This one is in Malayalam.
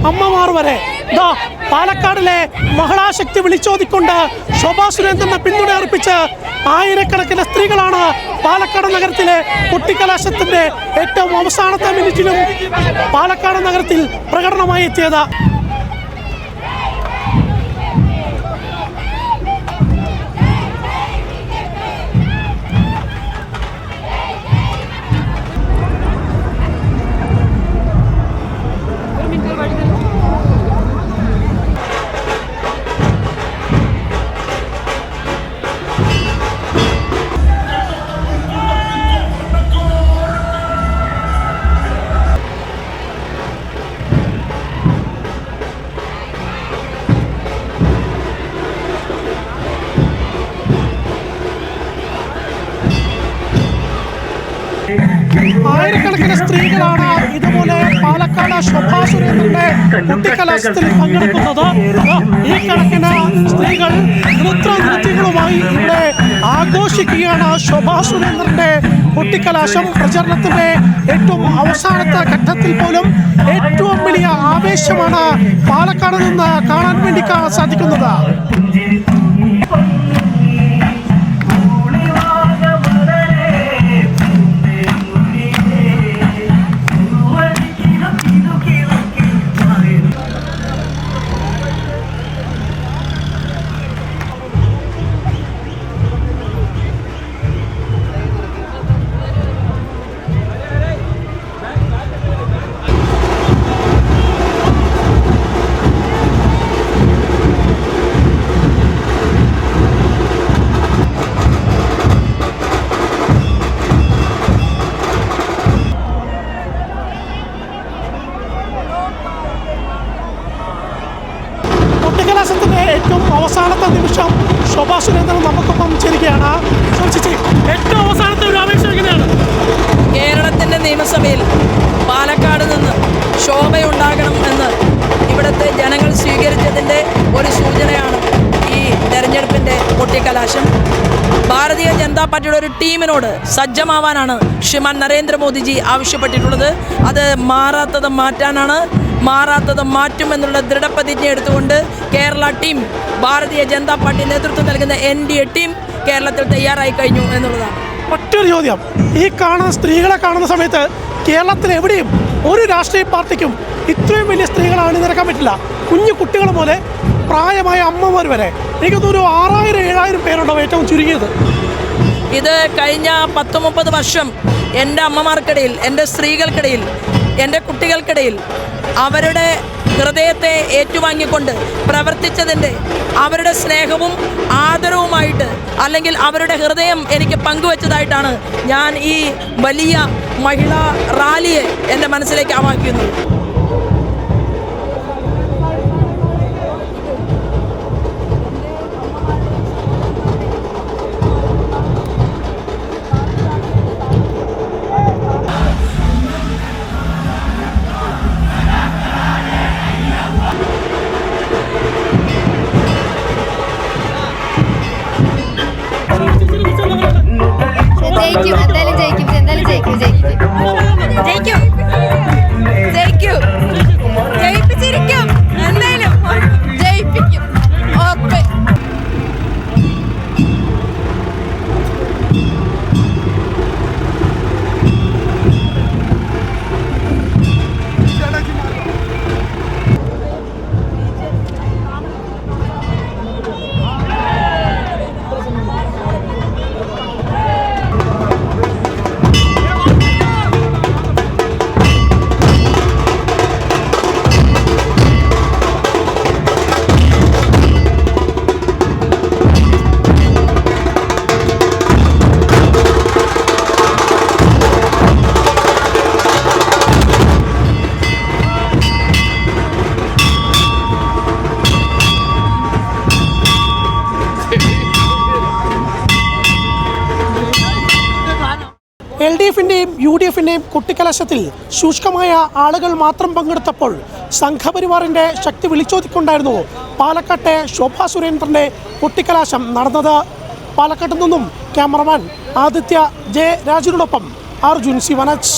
അമ്മമാർ വരെ പാലക്കാടിലെ മഹിളാശക്തി വിളിച്ചോതിക്കൊണ്ട് ശോഭാ സുരേന്ദ്രനെ പിന്തുണ അർപ്പിച്ച് ആയിരക്കണക്കിന് സ്ത്രീകളാണ് പാലക്കാട് നഗരത്തിലെ കൊട്ടിക്കലാശത്തിന്റെ ഏറ്റവും അവസാനത്തെ മിനിറ്റിലും പാലക്കാട് നഗരത്തിൽ പ്രകടനമായി എത്തിയത്. ആയിരക്കണക്കിന് സ്ത്രീകളാണ് ഇതുപോലെ പാലക്കാട് ശോഭാ സുരേന്ദ്രന്റെ കുട്ടിക്കലാശത്തിൽ പങ്കെടുക്കുന്നത്. ഈ കണക്കിന് സ്ത്രീകൾ നൃത്യങ്ങളുമായി ഇവിടെ ആഘോഷിക്കുകയാണ് ശോഭാ സുരേന്ദ്രന്റെ കുട്ടിക്കലാശം. പ്രചരണത്തിന്റെ ഏറ്റവും അവസാനത്തെ ഘട്ടത്തിൽ പോലും ഏറ്റവും വലിയ ആവേശമാണ് പാലക്കാട് നിന്ന് കാണാൻ വേണ്ടി സാധിക്കുന്നത്. കുട്ടിക്കലാശത്തിന്റെ ഏറ്റവും അവസാനത്തെ നിമിഷം ശോഭാ സുരേന്ദ്രൻ നമുക്കൊപ്പം ചേരുകയാണ്. ഏറ്റവും അവസാനത്തെ ഒരു ആവേശം എങ്ങനെയാണ്? കേരളത്തിന്റെ നിയമസഭയിൽ പാലക്കാട് നിന്ന് ശോഭയുണ്ടാകണം എന്ന് ഇവിടുത്തെ ജനങ്ങൾ സ്വീകരിച്ചതിൻ്റെ ഒരു സൂചനയാണ് ഈ തെരഞ്ഞെടുപ്പിൻ്റെ കൊട്ടിക്കലാശം. ഭാരതീയ ജനതാ പാർട്ടിയുടെ ഒരു ടീമിനോട് സജ്ജമാവാനാണ് ശ്രീമാൻ നരേന്ദ്രമോദിജി ആവശ്യപ്പെട്ടിട്ടുള്ളത്. അത് മാറാത്തത് മാറ്റാനാണ്, മാറാത്തത് മാറ്റുമെന്നുള്ള ദൃഢപ്രതിജ്ഞ എടുത്തുകൊണ്ട് കേരള ടീം, ഭാരതീയ ജനതാ പാർട്ടി നേതൃത്വം നൽകുന്ന NDA ടീം കേരളത്തിൽ തയ്യാറായി കഴിഞ്ഞു എന്നുള്ളതാണ്. മറ്റൊരു ചോദ്യം, ഈ കാണുന്ന സ്ത്രീകളെ കാണുന്ന സമയത്ത് കേരളത്തിൽ എവിടെയും ഒരു രാഷ്ട്രീയ പാർട്ടിക്കും ഇത്രയും വലിയ സ്ത്രീകളെ അണിനിരക്കാൻ പറ്റില്ല. കുഞ്ഞു കുട്ടികൾ പോലെ പ്രായമായ അമ്മമാർ വരെ. എനിക്ക് തോന്നുന്നു 6000-7000 പേരുണ്ടാവും ഏറ്റവും ചുരുങ്ങിയത്. ഇത് കഴിഞ്ഞ 10-30 വർഷം എൻ്റെ അമ്മമാർക്കിടയിൽ, എൻ്റെ സ്ത്രീകൾക്കിടയിൽ, എൻ്റെ കുട്ടികൾക്കിടയിൽ അവരുടെ ഹൃദയത്തെ ഏറ്റുവാങ്ങിക്കൊണ്ട് പ്രവർത്തിച്ചതിൻ്റെ അവരുടെ സ്നേഹവും ആദരവുമായിട്ട്, അല്ലെങ്കിൽ അവരുടെ ഹൃദയം എനിക്ക് പങ്കുവച്ചതായിട്ടാണ് ഞാൻ ഈ വലിയ മഹിളാ റാലിയെ എൻ്റെ മനസ്സിലേക്ക് ആവാഹിക്കുന്നത്. ജയിപ്പിച്ചിരിക്കും, എന്തായാലും ജയിപ്പിക്കും, ഉറപ്പ്. LDF-ന്റെയും UDF-ന്റെയും കുട്ടിക്കലാശത്തിൽ ശുഷ്കമായ ആളുകൾ മാത്രം പങ്കെടുത്തപ്പോൾ സംഘപരിവാറിന്റെ ശക്തി വിളിച്ചോതിക്കൊണ്ടായിരുന്നു പാലക്കാട്ടെ ശോഭാ സുരേന്ദ്രന്റെ കുട്ടിക്കലാശം നടന്നത്. പാലക്കാട്ട് നിന്നും ക്യാമറമാൻ ആദിത്യ ജെ രാജുവിനോടൊപ്പം അർജുൻ സി വനജ്.